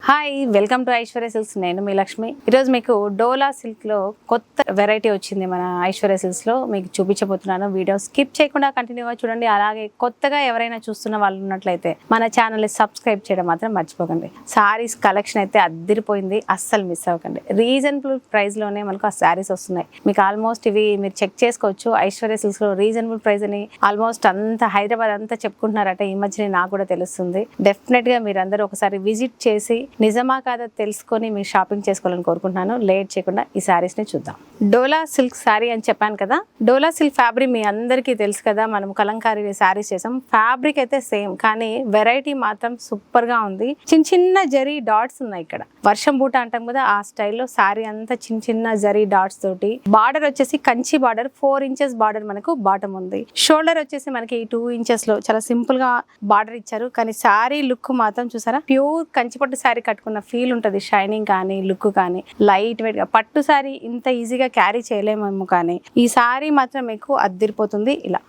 Hi welcome to Aishwarya silks. నేను మీ లక్ష్మి. ఈరోజు మీకు డోలా సిల్క్లో కొత్త వెరైటీ వచ్చింది మన ఐశ్వర్య సిల్క్స్లో. మీకు చూపించబోతున్నాను. వీడియో స్కిప్ చేయకుండా కంటిన్యూగా చూడండి. అలాగే కొత్తగా ఎవరైనా చూస్తున్న వాళ్ళు ఉన్నట్లయితే మన ఛానల్ని సబ్స్క్రైబ్ చేయడం మాత్రం మర్చిపోకండి. శారీస్ కలెక్షన్ అయితే అద్దిరిపోయింది, అస్సలు మిస్ అవ్వకండి. రీజనబుల్ ప్రైస్లోనే మనకు ఆ శారీస్ వస్తున్నాయి. మీకు ఆల్మోస్ట్ ఇవి మీరు చెక్ చేసుకోవచ్చు. ఐశ్వర్య సిల్క్స్లో రీజనబుల్ ప్రైస్ అని ఆల్మోస్ట్ అంతా హైదరాబాద్ అంతా చెప్పుకుంటున్నారట. ఈ మధ్యనే నాకు కూడా తెలుస్తుంది. డెఫినెట్గా మీరందరూ ఒకసారి విజిట్ చేసి నిజమా కాదా తెలుసుకొని మీరు షాపింగ్ చేసుకోవాలని కోరుకుంటున్నాను. లేట్ చేయకుండా ఈ శారీస్ ని చూద్దాం. డోలా సిల్క్ శారీ అని చెప్పాను కదా. డోలా సిల్క్ ఫ్యాబ్రిక్ మీ అందరికీ తెలుసు కదా. మనం కలంకారీ శారీస్ చేసాం. ఫ్యాబ్రిక్ అయితే సేమ్, కానీ వెరైటీ మాత్రం సూపర్ గా ఉంది. చిన్న చిన్న జరీ డాట్స్ ఉన్నాయి. ఇక్కడ వర్షం బూట అంటాం కదా, ఆ స్టైల్లో శారీ అంతా చిన్న చిన్న జరీ డాట్స్ తోటి. బార్డర్ వచ్చేసి కంచి బార్డర్, 4 ఇంచెస్ బార్డర్ మనకు బాటమ్ ఉంది. షోల్డర్ వచ్చేసి మనకి 2 ఇంచెస్ లో చాలా సింపుల్ గా బార్డర్ ఇచ్చారు. కానీ శారీ లుక్ మాత్రం చూసారా, ప్యూర్ కంచిపట్టు శారీ కట్టుకున్న ఫీల్ ఉంటుంది. షైనింగ్ కానీ లుక్ కానీ లైట్ వెయిట్ గా. పట్టు శారీ ఇంత ఈజీగా క్యారీ చేయలేమేమో, కానీ ఈ శారీ మాత్రం మీకు అద్దిరిపోతుంది. ఇలా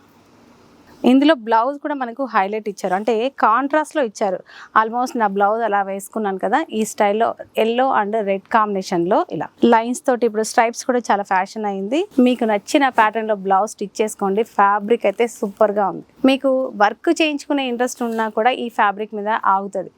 ఇందులో బ్లౌజ్ కూడా మనకు హైలైట్ ఇచ్చారు, అంటే కాంట్రాస్ట్ లో ఇచ్చారు. ఆల్మోస్ట్ నా బ్లౌజ్ అలా వేసుకున్నాను కదా, ఈ స్టైల్లో ఎల్లో అండ్ రెడ్ కాంబినేషన్ లో ఇలా లైన్స్ తోటి. ఇప్పుడు స్ట్రైప్స్ కూడా చాలా ఫ్యాషన్ అయింది. మీకు నచ్చిన ప్యాటర్న్ లో బ్లౌజ్ స్టిచ్ చేసుకోండి. ఫ్యాబ్రిక్ అయితే సూపర్ గా ఉంది. మీకు వర్క్ చేయించుకునే ఇంట్రెస్ట్ ఉన్నా కూడా ఈ ఫ్యాబ్రిక్ మీద ఆగుతుంది.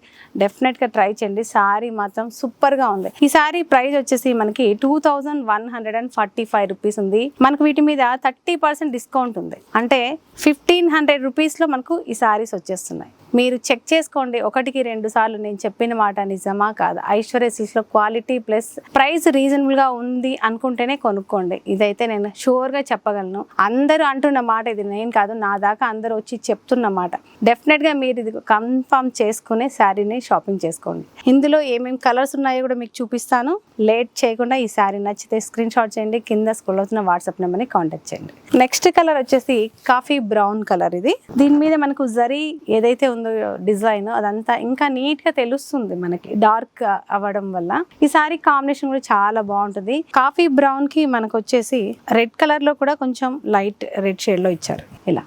డెఫినెట్ గా ట్రై చేయండి. శారీ మాత్రం సూపర్ గా ఉంది. ఈ శారీ ప్రైస్ వచ్చేసి మనకి 2145 రూపీస్ ఉంది. మనకు వీటి మీద 30% డిస్కౌంట్ ఉంది. అంటే 1500 రూపీస్ లో మనకు ఈ శారీస్ వచ్చేస్తున్నాయి. మీరు చెక్ చేసుకోండి 1-2 సార్లు. నేను చెప్పిన మాట నిజమా కాదా? ఐశ్వర్య సిల్క్స్ లో క్వాలిటీ ప్లస్ ప్రైస్ రీజనబుల్ గా ఉంది అనుకుంటేనే కొనుక్కోండి. ఇదైతే నేను షూర్ గా చెప్పగలను. అందరూ అంటున్న మాట ఇది, నేను కాదు, నా దాకా అందరూ వచ్చి చెప్తున్న మాట. డెఫినెట్ గా మీరు ఇది కన్ఫర్మ్ చేసుకునే శారీని షాపింగ్ చేసుకోండి. ఇందులో ఏమేమి కలర్స్ ఉన్నాయో కూడా మీకు చూపిస్తాను. లేట్ చేయకుండా ఈ శారీ నచ్చితే స్క్రీన్ షాట్ చేయండి. కింద స్క్రోల్ అవుతున్న వాట్సాప్ నెంబర్ని కాంటాక్ట్ చేయండి. నెక్స్ట్ కలర్ వచ్చేసి కాఫీ బ్రౌన్ కలర్. ఇది దీని మీద మనకు జరీ ఏదైతే ఉందో డిజైన్ అదంతా ఇంకా నీట్ గా తెలుస్తుంది మనకి, డార్క్ అవ్వడం వల్ల. ఈ సారీ కాంబినేషన్ కూడా చాలా బాగుంటుంది. కాఫీ బ్రౌన్ కి మనకు వచ్చేసి రెడ్ కలర్ లో కూడా కొంచెం లైట్ రెడ్ షేడ్ లో ఇచ్చారు. ఇలా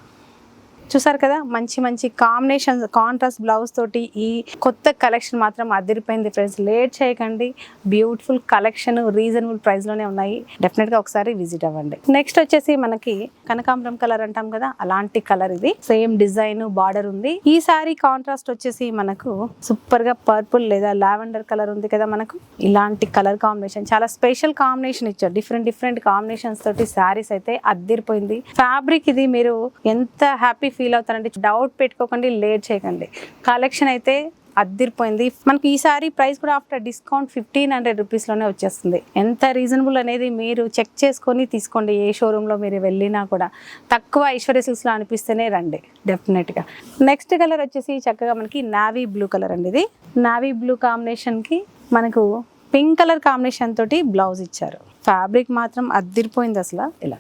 చూసారు కదా, మంచి మంచి కాంబినేషన్ కాంట్రాస్ట్ బ్లౌజ్ తోటి ఈ కొత్త కలెక్షన్ మాత్రం అదిరిపోయింది ఫ్రెండ్స్. లేట్ చేయకండి. బ్యూటిఫుల్ కలెక్షన్ రీజనబుల్ ప్రైస్ లోనే ఉన్నాయి. డెఫినెట్ గా ఒకసారి విజిట్ అవ్వండి. నెక్స్ట్ వచ్చేసి మనకి కనకాంబరం కలర్ అంటాం కదా, అలాంటి కలర్. ఇది సేమ్ డిజైన్ బార్డర్ ఉంది. ఈ సారీ కాంట్రాస్ట్ వచ్చేసి మనకు సూపర్ గా పర్పుల్ లేదా లావెండర్ కలర్ ఉంది కదా. మనకు ఇలాంటి కలర్ కాంబినేషన్ చాలా స్పెషల్ కాంబినేషన్ ఇచ్చారు. డిఫరెంట్ కాంబినేషన్స్ తోటి శారీస్ అయితే అద్దిరిపోయింది. ఫ్యాబ్రిక్ ఇది మీరు ఎంత హ్యాపీ ఫీల్ అవుతారంటే డౌట్ పెట్టుకోకండి, లేట్ చేయకండి. కలెక్షన్ అయితే అద్దిరిపోయింది. మనకి ఈ సారీ ప్రైస్ కూడా ఆఫ్టర్ డిస్కౌంట్ 1500 రూపీస్ లోనే వచ్చేస్తుంది. ఎంత రీజనబుల్ అనేది మీరు చెక్ చేసుకొని తీసుకోండి. ఏ షోరూమ్ లో మీరు వెళ్ళినా కూడా తక్కువ ఐశ్వర్య సిల్క్స్ లో అనిపిస్తేనే రండి డెఫినెట్ గా. నెక్స్ట్ కలర్ వచ్చేసి చక్కగా మనకి నావీ బ్లూ కలర్ అండి. ఇది నావీ బ్లూ కాంబినేషన్ కి మనకు పింక్ కలర్ కాంబినేషన్ తోటి బ్లౌజ్ ఇచ్చారు. ఫ్యాబ్రిక్ మాత్రం అద్దిరిపోయింది అసలు. ఇలా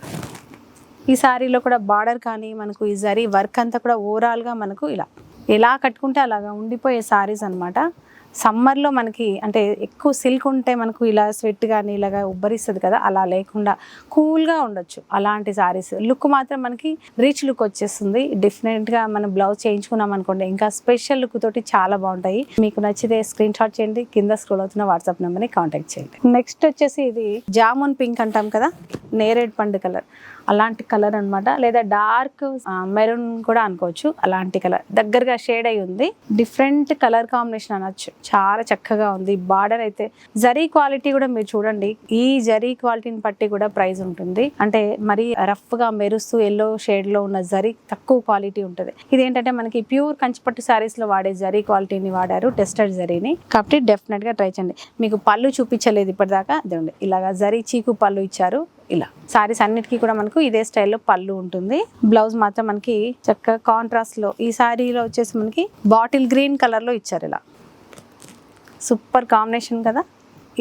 ఈ శారీలో కూడా బార్డర్ కానీ మనకు ఈ జరీ వర్క్ అంతా కూడా ఓవరాల్గా మనకు ఇలా ఎలా కట్టుకుంటే అలాగా ఉండిపోయే శారీస్ అనమాట. సమ్మర్లో మనకి అంటే ఎక్కువ సిల్క్ ఉంటే మనకు ఇలా స్వెట్ కానీ ఇలాగా ఉబ్బరిస్తుంది కదా, అలా లేకుండా కూల్గా ఉండొచ్చు అలాంటి శారీస్. లుక్ మాత్రం మనకి రిచ్ లుక్ వచ్చేస్తుంది. డిఫరెంట్గా మనం బ్లౌజ్ చేయించుకున్నాం అనుకోండి, ఇంకా స్పెషల్ లుక్ తోటి చాలా బాగుంటాయి. మీకు నచ్చితే స్క్రీన్ షాట్ చేయండి. కింద స్క్రోల్ అవుతున్న వాట్సాప్ నెంబర్ని కాంటాక్ట్ చేయండి. నెక్స్ట్ వచ్చేసి ఇది జామున్ పింక్ అంటాం కదా, నేరేడ్ పండు కలర్, అలాంటి కలర్ అనమాట. లేదా డార్క్ మెరూన్ కూడా అనుకోవచ్చు. అలాంటి కలర్ దగ్గరగా షేడ్ అయి ఉంది. డిఫరెంట్ కలర్ కాంబినేషన్ అనొచ్చు. చాలా చక్కగా ఉంది. బార్డర్ అయితే జరీ క్వాలిటీ కూడా మీరు చూడండి. ఈ జరీ క్వాలిటీని బట్టి కూడా ప్రైస్ ఉంటుంది. అంటే మరి రఫ్ గా మెరుస్తూ ఎల్లో షేడ్ లో ఉన్న జరీ తక్కువ క్వాలిటీ ఉంటుంది. ఇదేంటంటే మనకి ప్యూర్ కంచిపట్టు శారీస్ లో వాడే జరీ క్వాలిటీని వాడారు, టెస్టెడ్ జరీని. కాబట్టి డెఫినెట్ గా ట్రై చేయండి. మీకు పళ్ళు చూపించలేదు ఇప్పటిదాకా, ఇదండి ఇలాగా జరీ చీకు పళ్ళు ఇచ్చారు. ఇలా సారీస్ అన్నిటికీ కూడా మనకు ఇదే స్టైల్లో పళ్ళు ఉంటుంది. బ్లౌజ్ మాత్రం మనకి చక్కగా కాంట్రాస్ట్ లో, ఈ సారీలో వచ్చేసి మనకి బాటిల్ గ్రీన్ కలర్ లో ఇచ్చారు. ఇలా సూపర్ కాంబినేషన్ కదా.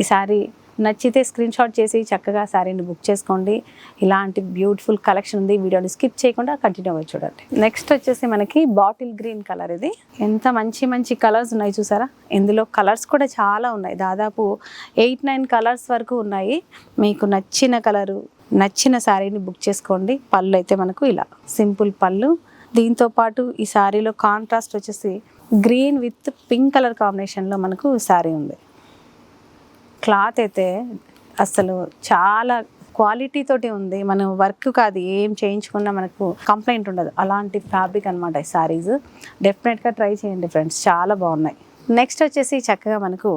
ఈ సారీ నచ్చితే స్క్రీన్ షాట్ చేసి చక్కగా శారీని బుక్ చేసుకోండి. ఇలాంటి బ్యూటిఫుల్ కలెక్షన్ ఉంది. వీడియోని స్కిప్ చేయకుండా కంటిన్యూ అవ్వ చూడండి. నెక్స్ట్ వచ్చేసి మనకి బాటిల్ గ్రీన్ కలర్. ఇది ఎంత మంచి మంచి కలర్స్ ఉన్నాయి చూసారా. ఇందులో కలర్స్ కూడా చాలా ఉన్నాయి. దాదాపు 8-9 కలర్స్ వరకు ఉన్నాయి. మీకు నచ్చిన కలరు నచ్చిన శారీని బుక్ చేసుకోండి. పళ్ళు అయితే మనకు ఇలా సింపుల్ పళ్ళు. దీంతో పాటు ఈ శారీలో కాంట్రాస్ట్ వచ్చేసి గ్రీన్ విత్ పింక్ కలర్ కాంబినేషన్లో మనకు శారీ ఉంది. క్లాత్ అయితే అసలు చాలా క్వాలిటీ తోటి ఉంది. మనం వర్క్ కాదు, ఏం చేయించుకున్నా మనకు కంప్లైంట్ ఉండదు. అలాంటి ఫ్యాబ్రిక్ అనమాట ఈ శారీస్. డెఫినెట్గా ట్రై చేయండి ఫ్రెండ్స్, చాలా బాగున్నాయి. నెక్స్ట్ వచ్చేసి చక్కగా మనకు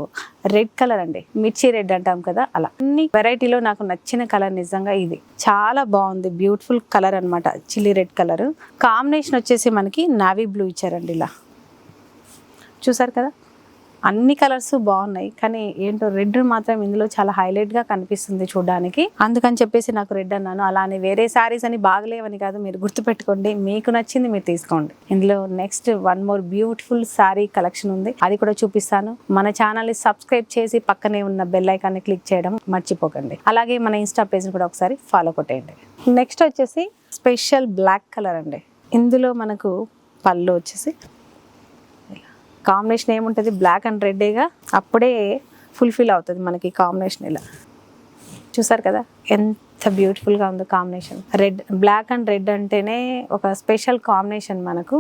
రెడ్ కలర్ అండి, మిర్చి రెడ్ అంటాం కదా, అలా అన్ని వెరైటీలో నాకు నచ్చిన కలర్ నిజంగా ఇది. చాలా బాగుంది, బ్యూటిఫుల్ కలర్ అనమాట. చిల్లీ రెడ్ కలర్ కాంబినేషన్ వచ్చేసి మనకి నావీ బ్లూ ఇచ్చారండి. ఇలా చూసారు కదా, అన్ని కలర్స్ బాగున్నాయి, కానీ ఏంటో రెడ్ మాత్రం ఇందులో చాలా హైలైట్గా కనిపిస్తుంది చూడడానికి. అందుకని చెప్పేసి నాకు రెడ్ అన్నాను. అలానే వేరే శారీస్ అని బాగలేవని కాదు, మీరు గుర్తుపెట్టుకోండి, మీకు నచ్చింది మీరు తీసుకోండి. ఇందులో next one more beautiful sari collection ఉంది, అది కూడా చూపిస్తాను. మన ఛానల్ని సబ్స్క్రైబ్ చేసి పక్కనే ఉన్న బెల్ ఐకాన్ని క్లిక్ చేయడం మర్చిపోకండి. అలాగే మన ఇన్స్టా పేజ్ని కూడా ఒకసారి ఫాలో కొట్టేయండి. నెక్స్ట్ వచ్చేసి స్పెషల్ బ్లాక్ కలర్ అండి. ఇందులో మనకు పళ్ళు వచ్చేసి కాంబినేషన్ ఏముంటుంది, బ్లాక్ అండ్ రెడ్గా అప్పుడే ఫుల్ఫిల్ అవుతుంది మనకి కాంబినేషన్. ఇలా చూసారు కదా ఎంత బ్యూటిఫుల్గా ఉందో combination. Red, black and red అంటేనే ఒక స్పెషల్ కాంబినేషన్ మనకు.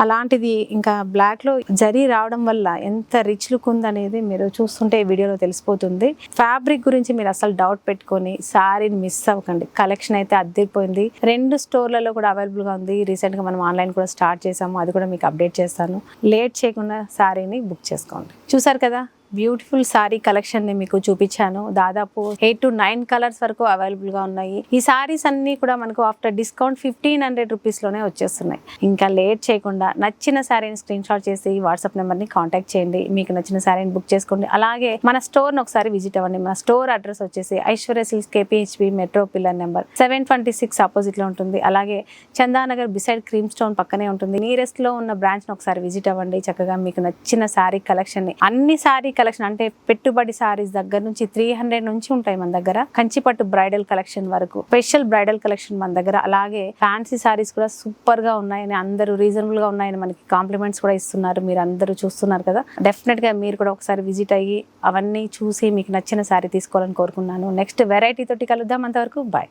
అలాంటిది ఇంకా బ్లాక్లో జరీ రావడం వల్ల ఎంత రిచ్ లుక్ ఉందనేది మీరు చూస్తుంటే ఈ వీడియోలో తెలిసిపోతుంది. ఫ్యాబ్రిక్ గురించి మీరు అసలు డౌట్ పెట్టుకొని శారీని మిస్ అవ్వకండి. కలెక్షన్ అయితే అద్దరిపోయింది. 2 స్టోర్లలో కూడా అవైలబుల్గా ఉంది. రీసెంట్గా మనం ఆన్లైన్ కూడా స్టార్ట్ చేసాము, అది కూడా మీకు అప్డేట్ చేస్తాను. లేట్ చేయకుండా శారీని బుక్ చేసుకోండి. చూసారు కదా, బ్యూటిఫుల్ శారీ కలెక్షన్ ని మీకు చూపించాను. దాదాపు 8 to 9 కలర్స్ వరకు అవైలబుల్ గా ఉన్నాయి. ఈ శారీస్ అన్ని కూడా మనకు ఆఫ్టర్ డిస్కౌంట్ 1500 రూపీస్ లోనే వచ్చేస్తున్నాయి. ఇంకా లేట్ చేయకుండా నచ్చిన శారీని స్క్రీన్ షాట్ చేసి వాట్సాప్ నెంబర్ ని కాంటాక్ట్ చేయండి. మీకు నచ్చిన శారీని బుక్ చేసుకోండి. అలాగే మన స్టోర్ ని ఒకసారి విజిట్ అవ్వండి. మన స్టోర్ అడ్రస్ వచ్చేసి Aishwarya silks, KPHP metro pillar number 726 opposite లో ఉంటుంది. అలాగే చందానగర్ బిసైడ్ క్రీమ్ స్టోన్ పక్కనే ఉంటుంది. నియరెస్ట్ లో ఉన్న బ్రాంచ్ ని ఒకసారి విజిట్ అవ్వండి. చక్కగా మీకు నచ్చిన శారీ కలెక్షన్ ని, అన్ని శారీ కలెక్షన్ అంటే పెట్టుబడి సారీస్ దగ్గర నుంచి 300 నుంచి ఉంటాయి మన దగ్గర. కంచిపట్టు బ్రైడల్ కలెక్షన్ వరకు, స్పెషల్ బ్రైడల్ కలెక్షన్ మన దగ్గర. అలాగే ఫ్యాన్సీ సారీస్ కూడా సూపర్ గా ఉన్నాయని, అందరూ రీజనబుల్ గా ఉన్నాయని మనకి కాంప్లిమెంట్స్ కూడా ఇస్తున్నారు. మీరు అందరూ చూస్తున్నారు కదా, డెఫినెట్ గా మీరు కూడా ఒకసారి విజిట్ అయ్యి అవన్నీ చూసి మీకు నచ్చిన సారీ తీసుకోవాలని కోరుకున్నాను. నెక్స్ట్ వెరైటీ తోటి కలుద్దాం. అంతవరకు బాయ్.